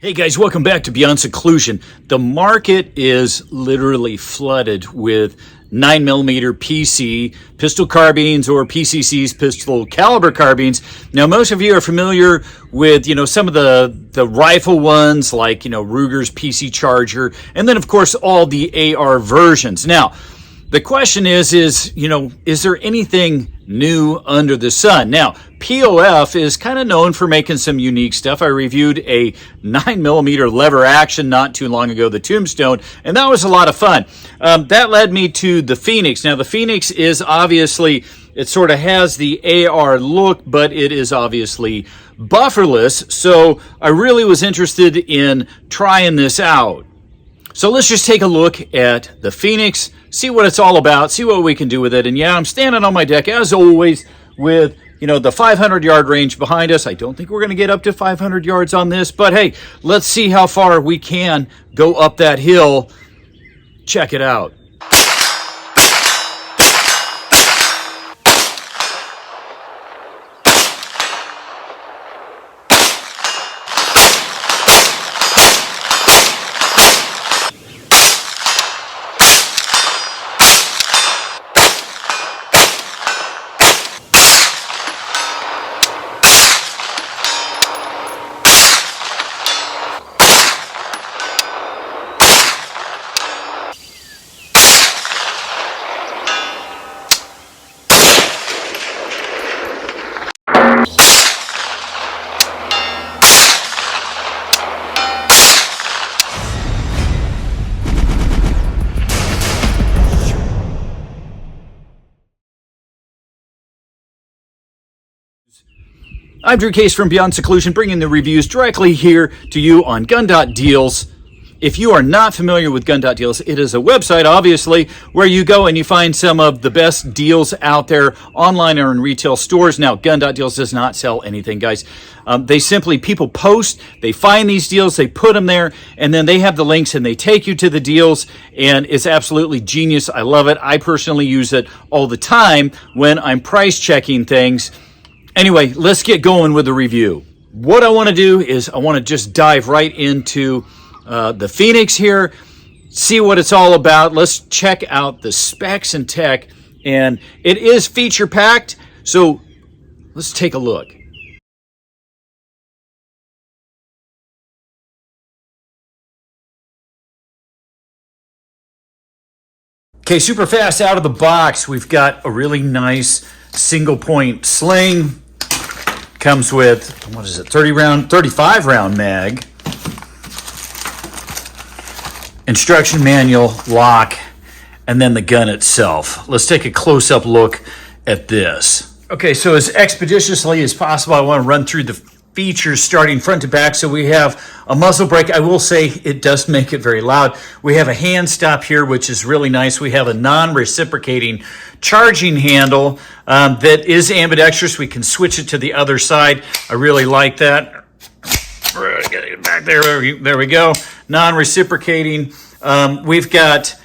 Hey guys, welcome back to Beyond Seclusion. The market is literally flooded with 9mm PC pistol carbines or PCCs, pistol caliber carbines. Now, most of you are familiar with, some of the rifle ones like, Ruger's PC Charger, and then of course all the AR versions. Now, the question is there anything new under the sun? Now, POF is kind of known for making some unique stuff. I reviewed a 9mm lever action not too long ago, the Tombstone, and that was a lot of fun. That led me to the Phoenix. Now, the Phoenix is obviously, it sort of has the AR look, but it is obviously bufferless, so I really was interested in trying this out. So let's just take a look at the Phoenix, see what it's all about, see what we can do with it. And yeah, I'm standing on my deck as always with, the 500-yard range behind us. I don't think we're going to get up to 500 yards on this, but hey, let's see how far we can go up that hill. Check it out. I'm Drew Case from Beyond Seclusion, bringing the reviews directly here to you on Gun.Deals. If you are not familiar with Gun.Deals, it is a website, obviously, where you go and you find some of the best deals out there online or in retail stores. Now, Gun.Deals does not sell anything, guys. People post, they find these deals, they put them there, and then they have the links and they take you to the deals, and it's absolutely genius. I love it. I personally use it all the time when I'm price checking things. Anyway, let's get going with the review. What I want to do is I want to just dive right into the Phoenix here, see what it's all about. Let's check out the specs and tech, and it is feature packed, so let's take a look. Okay, super fast out of the box, we've got a really nice single point sling. Comes with, 35 round mag, instruction manual, lock, and then the gun itself. Let's take a close-up look at this. Okay, so as expeditiously as possible, I want to run through the features starting front to back. So we have a muzzle brake. I will say it does make it very loud. We have a hand stop here, which is really nice. We have a non-reciprocating charging handle that is ambidextrous. We can switch it to the other side. I really like that. Get it back there. There we go. Non-reciprocating. We've got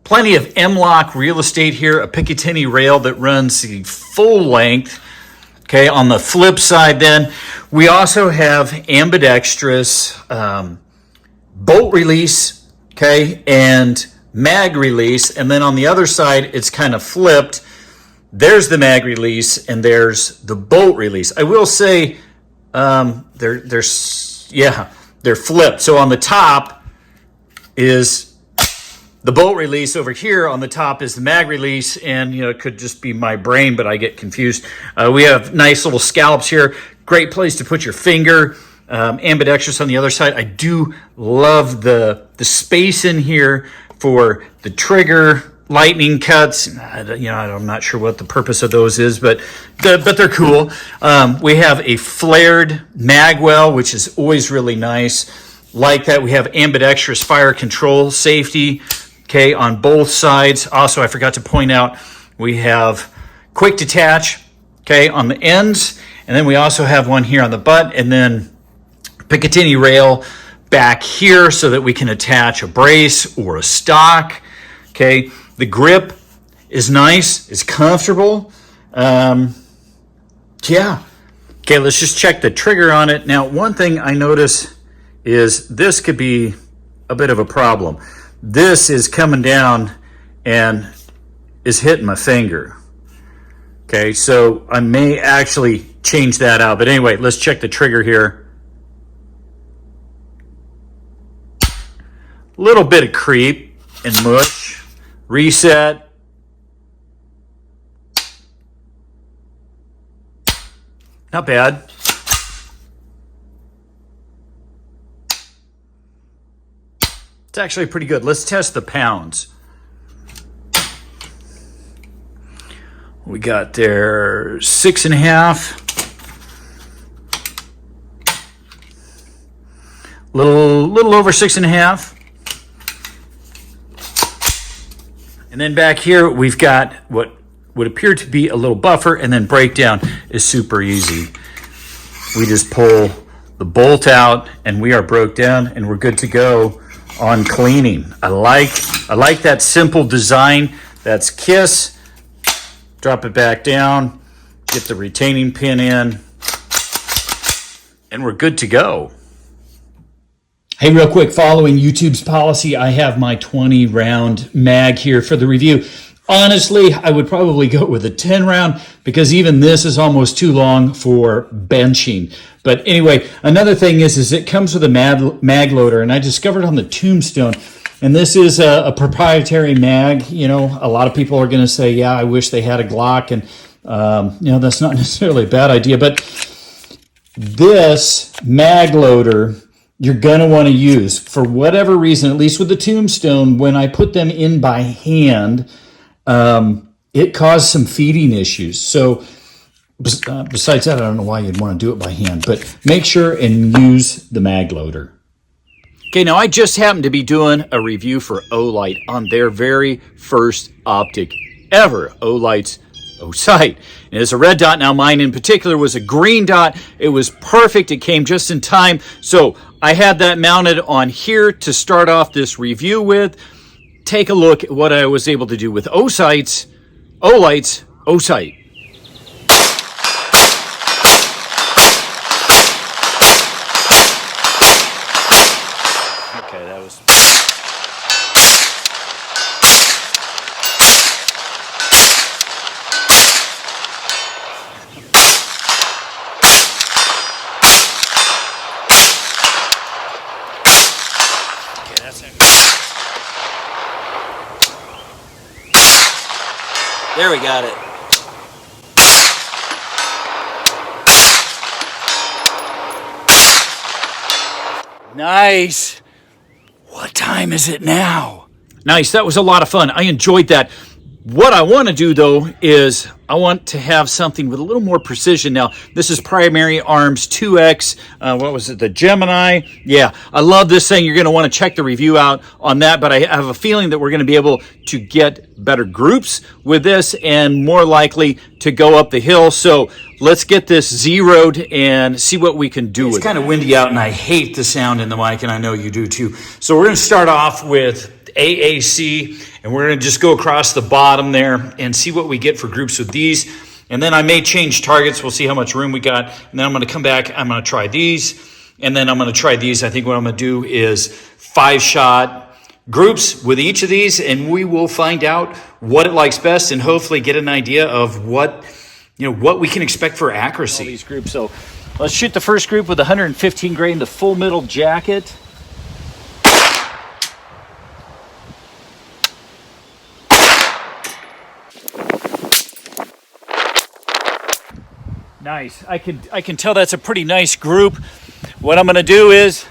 plenty of M-Lok real estate here, a picatinny rail that runs the full length. Okay, on the flip side then, we also have ambidextrous bolt release, okay, and mag release. And then on the other side, it's kind of flipped. There's the mag release and there's the bolt release. I will say they're flipped. So on the top is the bolt release. Over here on the top is the mag release, and it could just be my brain, but I get confused. We have nice little scallops here. Great place to put your finger. Ambidextrous on the other side. I do love the space in here for the trigger, lightning cuts. I'm not sure what the purpose of those is, but they're cool. We have a flared mag well, which is always really nice. Like that, we have ambidextrous fire control safety. Okay, on both sides. Also, I forgot to point out, we have quick detach, okay, on the ends. And then we also have one here on the butt, and then picatinny rail back here so that we can attach a brace or a stock. Okay, the grip is nice, it's comfortable. Yeah. Okay, let's just check the trigger on it. Now, one thing I notice is this could be a bit of a problem. This is coming down and is hitting my finger. Okay, so I may actually change that out. But anyway, let's check the trigger here. Little bit of creep and mush. Reset. Not bad. It's actually pretty good. Let's test the pounds. We got there 6.5. Little over 6.5. And then back here we've got what would appear to be a little buffer, and then breakdown is super easy. We just pull the bolt out and we are broke down and we're good to go on cleaning. I like that simple design. That's KISS. Drop it back down, get the retaining pin in, and we're good to go. Hey, real quick, following YouTube's policy, I have my 20 round mag here for the review. Honestly, I would probably go with a 10 round because even this is almost too long for benching. But anyway, another thing is it comes with a mag loader, and I discovered on the Tombstone, and this is a proprietary mag. You know, a lot of people are going to say, yeah, I wish they had a Glock, and you know, that's not necessarily a bad idea. But this mag loader, you're going to want to use for whatever reason, at least with the Tombstone, when I put them in by hand, it caused some feeding issues. So besides that, I don't know why you'd want to do it by hand, but make sure and use the mag loader. Okay, now I just happened to be doing a review for Olight on their very first optic ever, Olight's O-Sight. And it's a red dot. Now mine in particular was a green dot. It was perfect. It came just in time. So I had that mounted on here to start off this review with. Take a look at what I was able to do with Olight's O-Sight. Okay, that was... Okay, that's it. There, we got it. Nice. What time is it now? Nice. That was a lot of fun. I enjoyed that. What I want to do, though, is I want to have something with a little more precision. Now, this is Primary Arms 2X. What was it? The Gemini. Yeah, I love this thing. You're going to want to check the review out on that, but I have a feeling that we're going to be able to get better groups with this and more likely to go up the hill. So let's get this zeroed and see what we can do with it. It's kind of windy out, and I hate the sound in the mic, and I know you do too. So we're going to start off with AAC, and we're going to just go across the bottom there and see what we get for groups with these. And then I may change targets. We'll see how much room we got. And then I'm going to come back. I'm going to try these. And then I'm going to try these. I think what I'm going to do is 5-shot groups with each of these, and we will find out what it likes best and hopefully get an idea of what we can expect for accuracy. All these groups. So let's shoot the first group with 115 grain, the full middle jacket. Nice. I can tell that's a pretty nice group. What I'm going to do is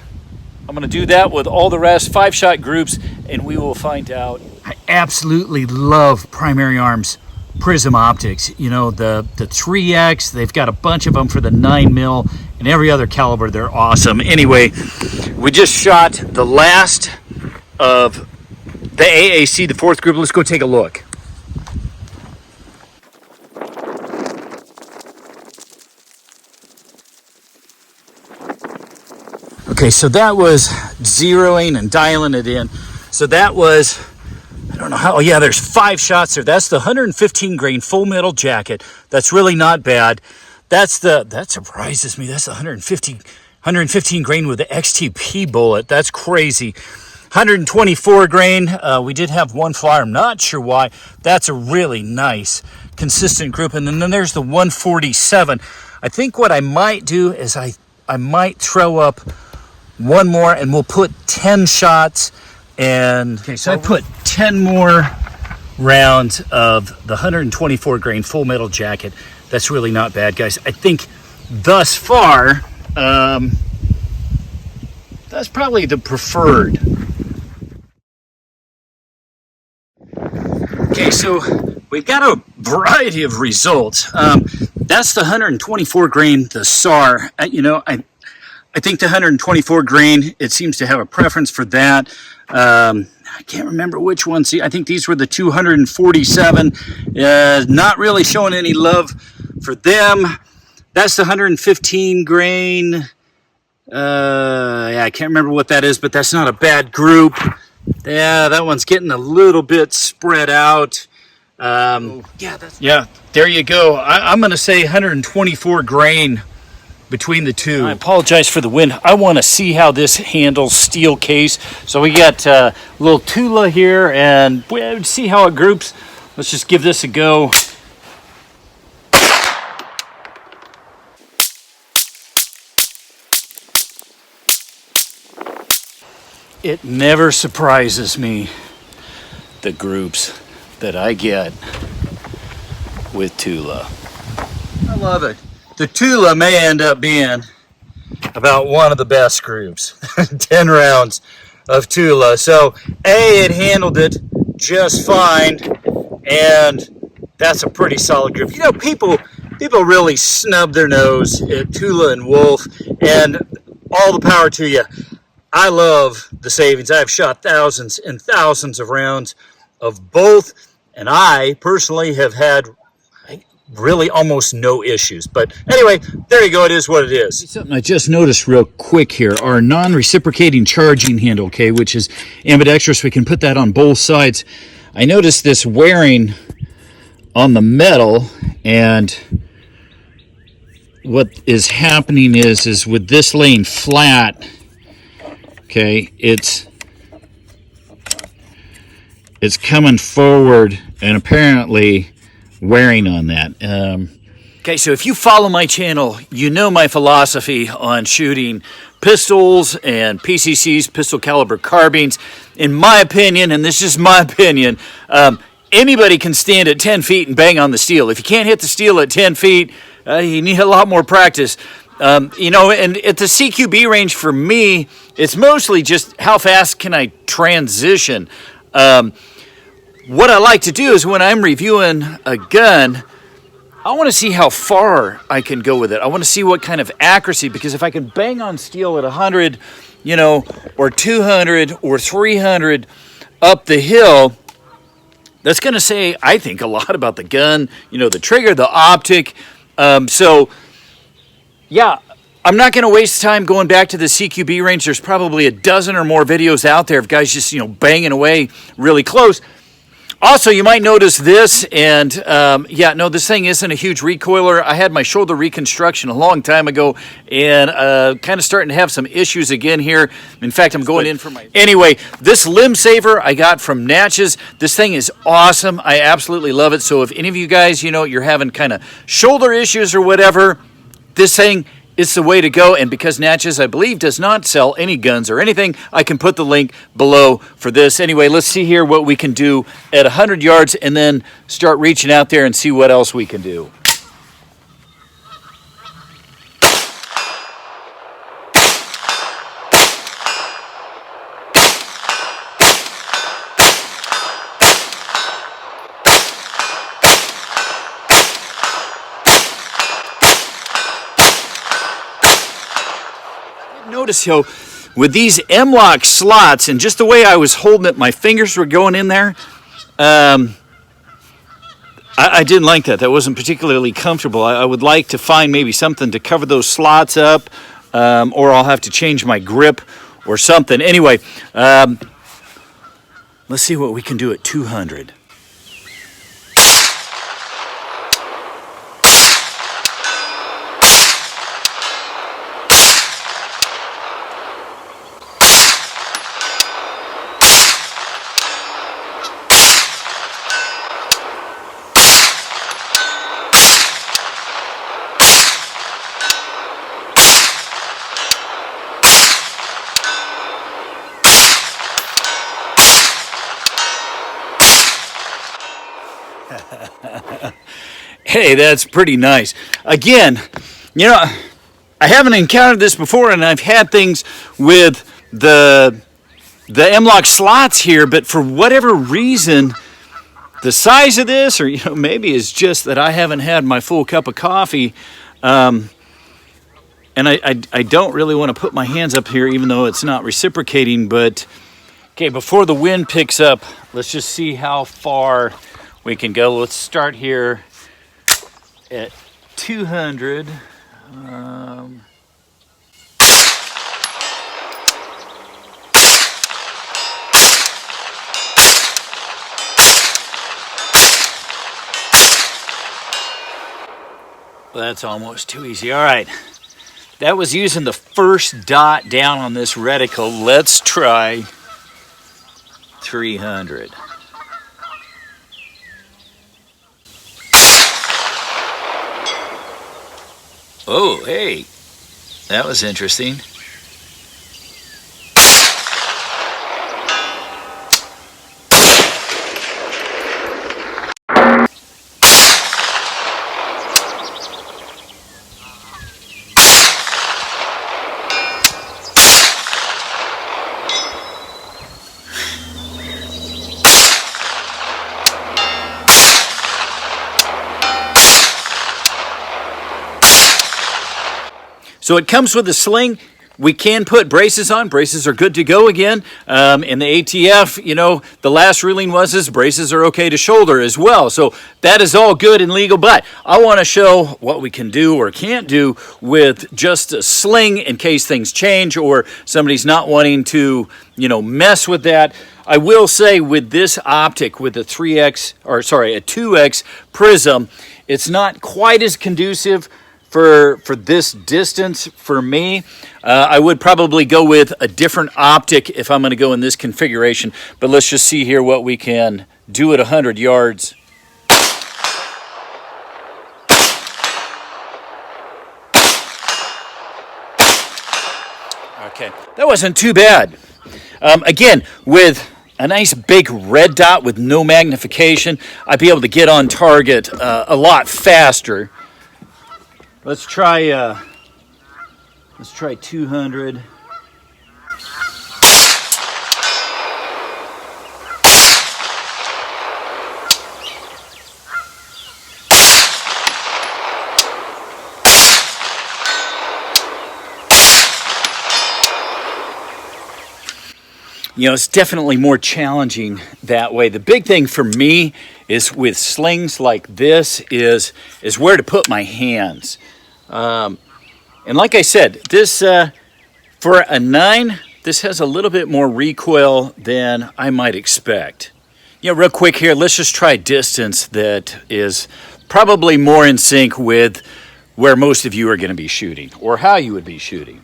I'm going to do that with all the rest, 5-shot groups, and we will find out. I absolutely love Primary Arms Prism optics. You know, the 3X, they've got a bunch of them for the 9mm and every other caliber. They're awesome. Anyway, we just shot the last of the AAC, the 4th group. Let's go take a look. Okay, so that was zeroing and dialing it in. So that was, I don't know how, oh yeah, there's 5 shots there. That's the 115 grain full metal jacket. That's really not bad. That surprises me. That's 150 115 grain with the XTP bullet. That's crazy. 124 grain. We did have one flyer. I'm not sure why. That's a really nice, consistent group. And then there's the 147. I think what I might do is I might throw up one more, and we'll put 10 shots. And okay, so I put 10 more rounds of the 124 grain full metal jacket. That's really not bad, guys. I think thus far, that's probably the preferred. Okay, so we've got a variety of results. That's the 124 grain, the SAR. You know, I think the 124 grain, it seems to have a preference for that. I can't remember which one. See, I think these were the 247. Not really showing any love for them. That's the 115 grain. Yeah, I can't remember what that is, but that's not a bad group. Yeah, that one's getting a little bit spread out. Yeah, there you go. I'm going to say 124 grain between the two. I apologize for the wind. I want to see how this handles steel case. So we got a little Tula here, and we'll see how it groups. Let's just give this a go. It never surprises me, the groups that I get with Tula. I love it. The Tula may end up being about one of the best groups. 10 rounds of Tula. So, A, it handled it just fine, and that's a pretty solid group. You know, people really snub their nose at Tula and Wolf, and all the power to you. I love the savings. I've shot thousands and thousands of rounds of both, and I personally have had really almost no issues. But anyway, there you go. It is what it is. Something I just noticed real quick here, our non-reciprocating charging handle, okay, which is ambidextrous. We can put that on both sides. I noticed this wearing on the metal, and what is happening is with this laying flat, okay, it's coming forward and apparently wearing on that. Okay, so if you follow my channel, you know my philosophy on shooting pistols and PCCs, pistol caliber carbines. In my opinion, and this is my opinion, anybody can stand at 10 feet and bang on the steel. If you can't hit the steel at 10 feet, you need a lot more practice. You know, and at the CQB range for me, it's mostly just how fast can I transition. What I like to do is when I'm reviewing a gun, I want to see how far I can go with it. I want to see what kind of accuracy, because if I can bang on steel at 100, you know, or 200 or 300 up the hill, that's going to say, I think, a lot about the gun, you know, the trigger, the optic. So, yeah, I'm not going to waste time going back to the CQB range. There's probably a dozen or more videos out there of guys just, you know, banging away really close. Also, you might notice this, and yeah, no, this thing isn't a huge recoiler. I had my shoulder reconstruction a long time ago, and kind of starting to have some issues again here. In fact, I'm going in for my... Anyway, this limb saver I got from Natchez. This thing is awesome. I absolutely love it. So if any of you guys, you know, you're having kind of shoulder issues or whatever, this thing... it's the way to go, and because Natchez, I believe, does not sell any guns or anything, I can put the link below for this. Anyway, let's see here what we can do at 100 yards and then start reaching out there and see what else we can do. Notice how with these M-Lok slots and just the way I was holding it, my fingers were going in there. I didn't like that. That wasn't particularly comfortable. I would like to find maybe something to cover those slots up, or I'll have to change my grip or something. Anyway, let's see what we can do at 200. Hey, that's pretty nice. Again, you know, I haven't encountered this before, and I've had things with the M-Lok slots here, but for whatever reason, the size of this, or maybe it's just that I haven't had my full cup of coffee, and I don't really want to put my hands up here, even though it's not reciprocating. But okay, before the wind picks up, let's just see how far we can go. Let's start here at 200. That's almost too easy. All right, that was using the first dot down on this reticle. Let's try 300. Oh, hey, that was interesting. So it comes with a sling. We can put braces on. Braces are good to go again. In the ATF, you know, the last ruling was braces are okay to shoulder as well. So that is all good and legal. But I want to show what we can do or can't do with just a sling in case things change or somebody's not wanting to, you know, mess with that. I will say with this optic, with a 2X prism, it's not quite as conducive for this distance for me. I would probably go with a different optic if I'm going to go in this configuration. But let's just see here what we can do at 100 yards. Okay, that wasn't too bad. Again, with a nice big red dot with no magnification, I'd be able to get on target a lot faster. Let's try 200. You know, it's definitely more challenging that way. The big thing for me is with slings like this is where to put my hands. And like I said, this for a 9, this has a little bit more recoil than I might expect. You know, real quick here, let's just try distance that is probably more in sync with where most of you are going to be shooting or how you would be shooting.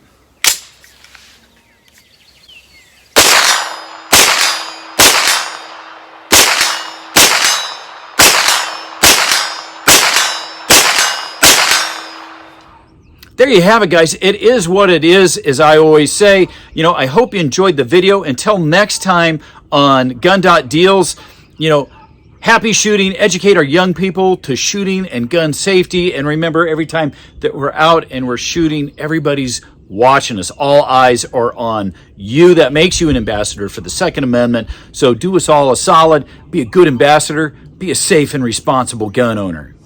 There you have it, guys. It is what it is, as I always say. You know, I hope you enjoyed the video. Until next time on Gun Deals, you know, happy shooting. Educate our young people to shooting and gun safety. And remember, every time that we're out and we're shooting, everybody's watching us. All eyes are on you. That makes you an ambassador for the Second Amendment. So do us all a solid. Be a good ambassador. Be a safe and responsible gun owner.